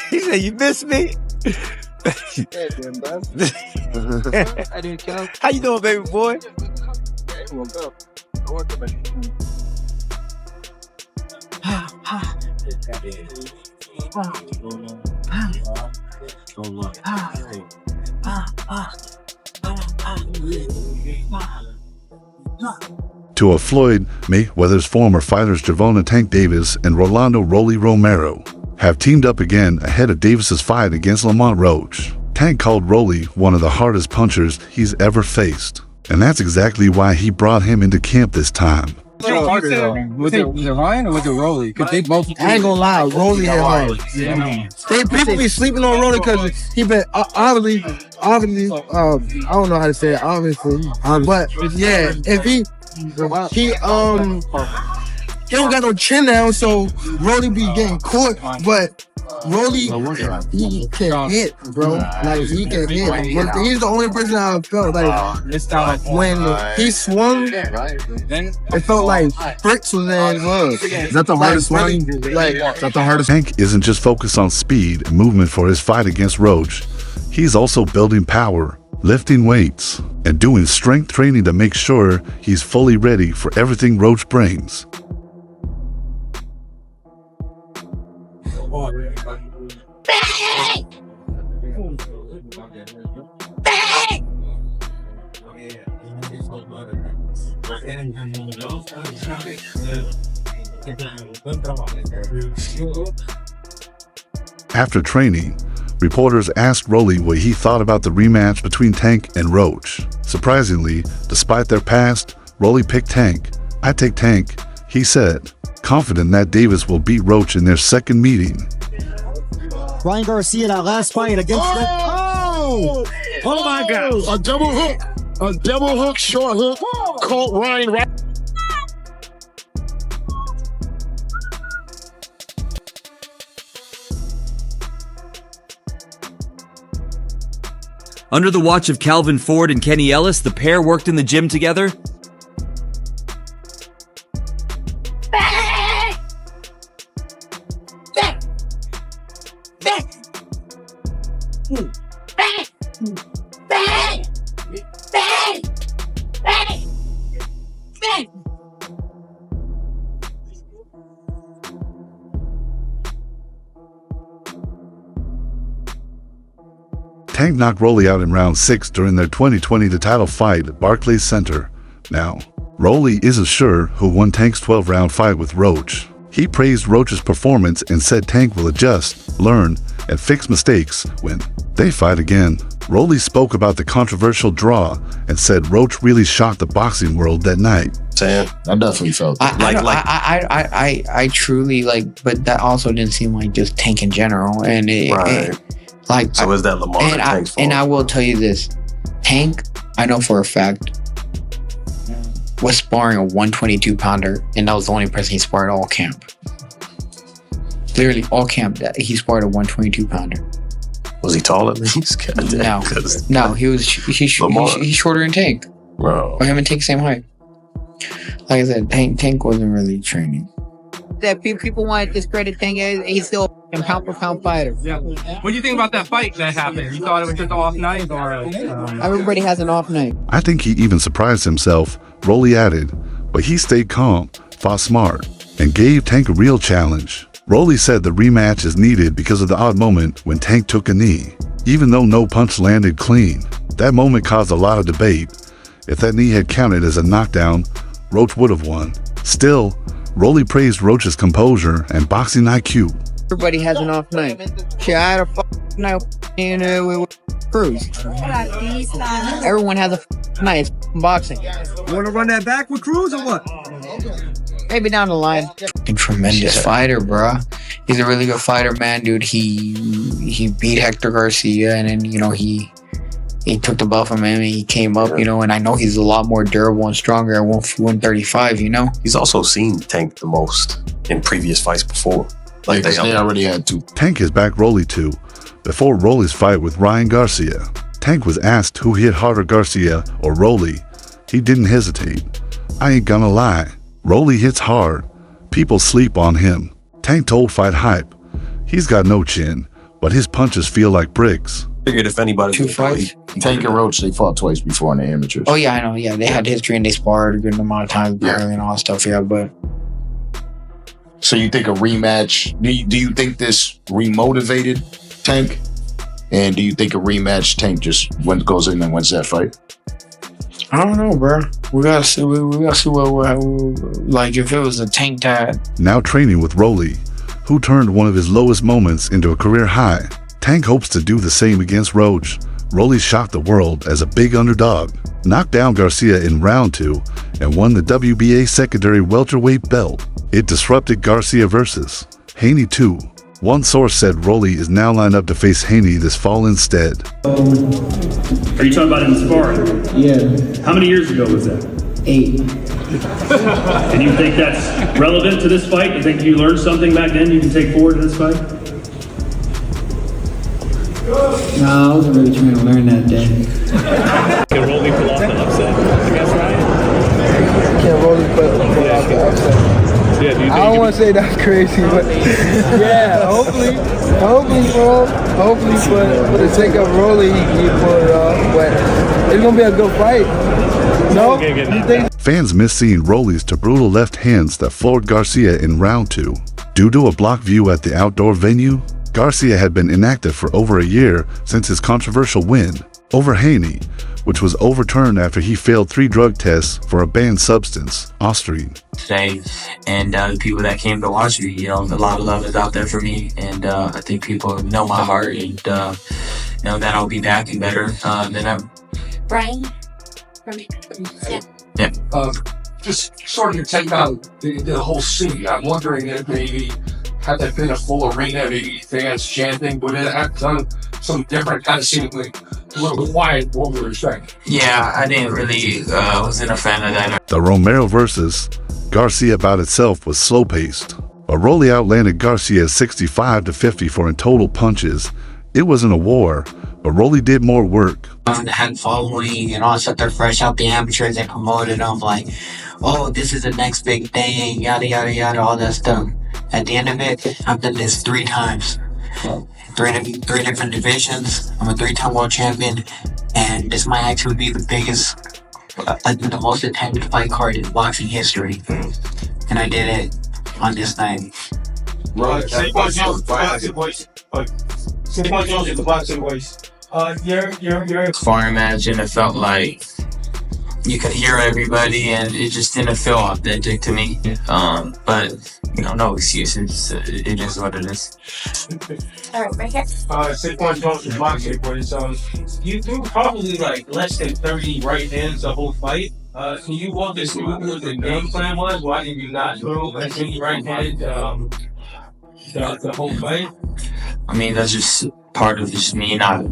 He said, "You miss me." How you doing, baby boy? To have Floyd Mayweather's former fighters Gervonta "Tank" Davis and Rolando "Rolly" Romero have teamed up again ahead of Davis's fight against Lamont Roach. Tank called Rolly one of the hardest punchers he's ever faced, and that's exactly why he brought him into camp this time. Was it Ryan or was it Rolly? Because they both. I ain't gonna lie, Rolly hit hard. People be sleeping on Rolly because he been obviously. I don't know how to say it, obviously, but yeah, if he don't got no chin down, so Rolly be getting caught, but Rolly, he can hit, bro. Like, he can hit. He's the only person I felt like when he swung, it felt like bricks was in his lungs. Is that the hardest one? Is that the hardest? Tank isn't just focused on speed and movement for his fight against Roach. He's also building power, lifting weights, and doing strength training to make sure he's fully ready for everything Roach brings. After training, reporters asked Rolly what he thought about the rematch between Tank and Roach. Surprisingly, despite their past, Rolly picked Tank. "I take Tank," he said, confident that Davis will beat Roach in their second meeting. Ryan Garcia, that last fight against Oh my God! A double hook, short hook, caught Ryan right. Under the watch of Calvin Ford and Kenny Ellis, the pair worked in the gym together. Tank knocked Rolly out in round 6 during their 2020 title fight at Barclays Center. Now, Rolly isn't sure who won Tank's 12-round fight with Roach. He praised Roach's performance and said Tank will adjust, learn, and fix mistakes when they fight again. Rolly spoke about the controversial draw and said Roach really shocked the boxing world that night. I definitely felt that. I truly but that also didn't seem like just Tank in general, and so is that Lamont and Tank's fault? And I will tell you this, Tank, I know for a fact, was sparring a 122 pounder, and that was the only person he sparred all camp. Literally all camp, that he sparred a 122 pounder. Was he tall at least? No, he's shorter than Tank. Bro. Or him and Tank same height. Like I said, Tank wasn't really training. That people want to discredit Tank, he's still a pound for pound fighter. Yeah. What do you think about that fight that happened? You thought it was just an off night, or everybody has an off night? I think he even surprised himself, Rolly added, but he stayed calm, fought smart, and gave Tank a real challenge. Rolly said the rematch is needed because of the odd moment when Tank took a knee. Even though no punch landed clean, that moment caused a lot of debate. If that knee had counted as a knockdown, Roach would have won. Still, Rolly praised Roach's composure and boxing IQ. Everybody has an off night. Shit, I had a night with Cruz. Everyone has a night in boxing. You want to run that back with Cruz or what? Maybe down the line. Tremendous fighter, bro. He's a really good fighter, man, dude. He beat Hector Garcia, and then he took the belt from him, and he came up, and I know he's a lot more durable and stronger at 135, He's also seen Tank the most in previous fights before. Like they already had two. Tank has backed Rolly too. Before Rolly's fight with Ryan Garcia, Tank was asked who hit harder, Garcia or Rolly. He didn't hesitate. "I ain't gonna lie, Rolly hits hard. People sleep on him." Tank told Fight Hype, he's got no chin, but his punches feel like bricks. Figured if anybody 2 fights. Tank and Roach, they fought twice before in the amateurs. Oh yeah, I know. Yeah, they had history and they sparred a good amount of times apparently and all that stuff. Yeah, but So you think a rematch? Do you think this remotivated Tank? And do you think a rematch Tank just goes in and wins that fight? I don't know, bro. We gotta see. We gotta see what like if it was a Tank tag. Now training with Rolly, who turned one of his lowest moments into a career high. Tank hopes to do the same against Roach. Rolly shocked the world as a big underdog, knocked down Garcia in round 2, and won the WBA secondary welterweight belt. It disrupted Garcia versus Haney too. One source said Rolly is now lined up to face Haney this fall instead. Are you talking about in sparring? Yeah, How many years ago was that? 8. And you think that's relevant to this fight? You think you learned something back then you can take forward to this fight? No, I wasn't really trying to learn that day. Can Rolly pull off the upset against Ryan? Can't Rolly pull off the upset. Yeah, do you think I don't want to say that's crazy, but yeah, hopefully, bro. Hopefully, for the sake of Rolly, he pull it off. But it's gonna be a good fight. No, you think? Fans miss seeing Rolly's to brutal left hands that floored Garcia in round 2. Due to a block view at the outdoor venue, Garcia had been inactive for over a year since his controversial win over Haney, which was overturned after he failed 3 drug tests for a banned substance, Osterine. Today, and the people that came to watch me, a lot of love is out there for me, and I think people know my heart, and know that I'll be back and better than ever. Brian? Yeah. Just sort of check out the whole city. I'm wondering if maybe had that been a full arena, maybe fans chanting, would it have done some different kind of seemingly a little quiet what we were expecting? Yeah, I didn't really wasn't a fan of that. The Romero versus Garcia bout itself was slow-paced, but Rolly outlanded Garcia 65-50 for in total punches. It wasn't a war, but Rolly did more work. Had following and all sat there fresh out the amateurs and promoted them like, oh, this is the next big thing, yada yada yada, all that stuff. At the end of it, I've done this 3 times. 3 different divisions. I'm a 3-time world champion, and this might actually be the biggest, the most attended fight card in boxing history. And I did it on this night. Saquon Jones, boxing voice. Saquon Jones is the boxing voice. You're Sparring match, and it felt like you could hear everybody, and it just didn't feel authentic to me. But no excuses. It is what it is. All right, right here. Saquon Jones is boxing voice. You threw probably like less than 30 right hands the whole fight. Can you walk us through what the game plan was? Why did you not throw as many right hands the whole fight? I mean, that's just part of just me not,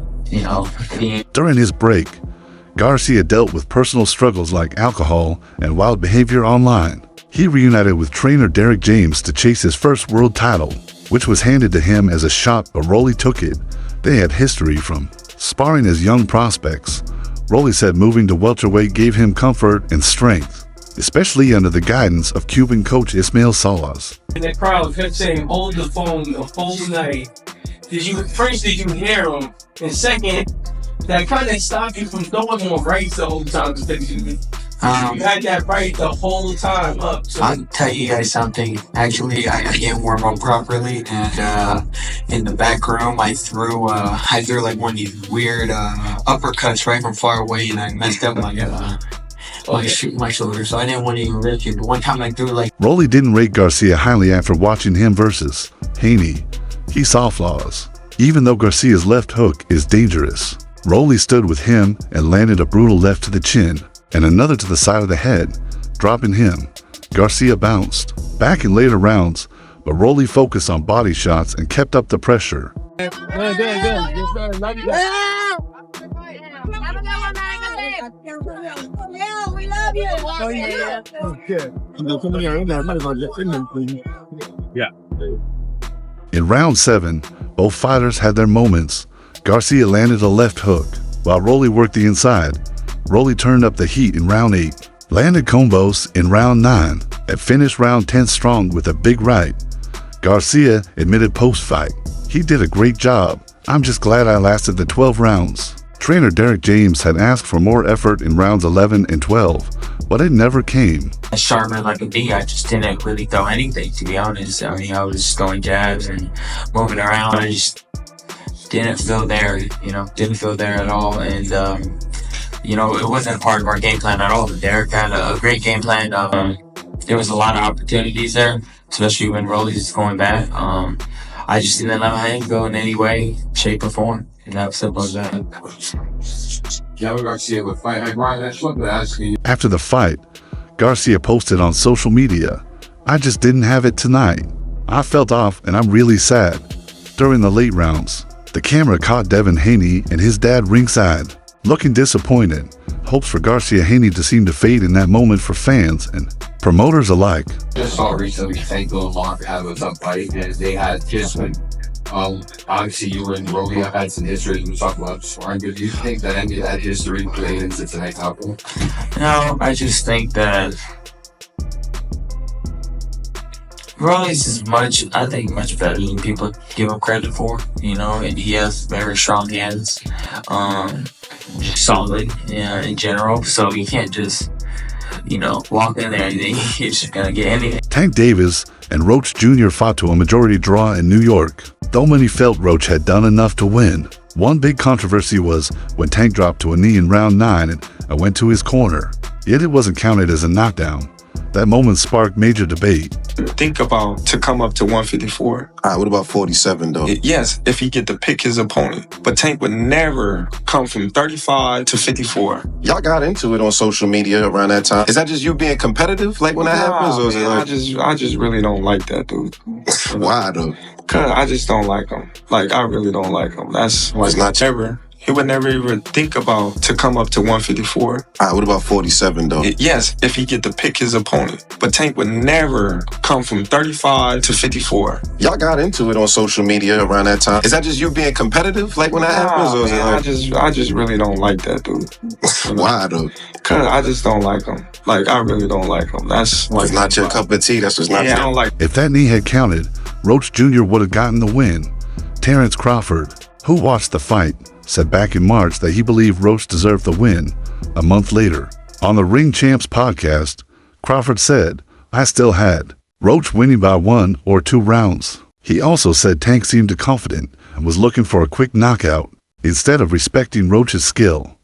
being. During his break, Garcia dealt with personal struggles like alcohol and wild behavior online. He reunited with trainer Derek James to chase his first world title, which was handed to him as a shot, but Rolly took it. They had history from sparring as young prospects. Rolly said moving to welterweight gave him comfort and strength, especially under the guidance of Cuban coach Ismael Salas. And the crowd kept saying, hold the phone the whole night. Did you hear him? And second, that kind of stopped you from throwing more rights the whole time. You had that right the whole time up. So. I'll tell you guys something. Actually, I didn't warm up properly, and in the back room, I threw like one of these weird uppercuts right from far away, and I messed up my shoulder, so I didn't want to even risk it. But one time I threw like. Rolly didn't rate Garcia highly after watching him versus Haney. He saw flaws. Even though Garcia's left hook is dangerous, Rolly stood with him and landed a brutal left to the chin and another to the side of the head, dropping him. Garcia bounced back in later rounds, but Rolly focused on body shots and kept up the pressure. Good. Love you. Yeah, we love you. Oh, yeah. Yeah. In round 7, both fighters had their moments. Garcia landed a left hook, while Rolly worked the inside. Rolly turned up the heat in round 8, landed combos in round 9, and finished round 10 strong with a big right. Garcia admitted post-fight, "He did a great job. I'm just glad I lasted the 12 rounds." Trainer Derek James had asked for more effort in rounds 11 and 12, but it never came. Sharp as like a bee, I just didn't really throw anything, to be honest. I mean, I was throwing jabs and moving around. I just didn't feel there, didn't feel there at all. And, it wasn't a part of our game plan at all. Derek had a great game plan. There was a lot of opportunities there, especially when Rolly's going back. I just didn't let my hand go in any way, shape, or form. And that was simple as that. After the fight, Garcia posted on social media, "I just didn't have it tonight. I felt off and I'm really sad." During the late rounds, the camera caught Devin Haney and his dad ringside, looking disappointed. Hopes for Garcia Haney to seem to fade in that moment for fans and promoters alike. Just saw recently Tank and Lamont have a tough fight, and they had just been, obviously you and Rolly have had some history we talk about sparring, but do you think that any of that history played into tonight's outcome? No, I just think that Rolly's is much better than people give him credit for, and he has very strong hands, solid, in general, so you can't just, walk in there and you're just gonna get anything. Tank Davis and Roach Jr. fought to a majority draw in New York, though many felt Roach had done enough to win. One big controversy was when Tank dropped to a knee in round 9 and went to his corner, yet it wasn't counted as a knockdown. That moment sparked major debate. Think about to come up to 154. All right, what about 47 though? Yes, if he get to pick his opponent. But Tank would never come from 35 to 54. Y'all got into it on social media around that time. Is that just you being competitive, like when that happens? Or is it like... I just really don't like that, dude. Why though? Cause I just don't like him. Like, I really don't like him. That's like, it's not ever. He would never even think about to come up to 154. All right, what about 47 though? Yes, if he get to pick his opponent. But Tank would never come from 35 to 54. Y'all got into it on social media around that time. Is that just you being competitive, like when that happens? Or is it like... I just really don't like that, dude. Why though? Cause I just don't like him. Like, I really don't like him. That's like, it's not your cup of tea. That's just not. I don't like. If that knee had counted, Roach Jr. would have gotten the win. Terrence Crawford, who watched the fight, said back in March that he believed Roach deserved the win. A month later, on the Ring Champs podcast, Crawford said, "I still had Roach winning by 1 or 2 rounds." He also said Tank seemed confident and was looking for a quick knockout instead of respecting Roach's skill.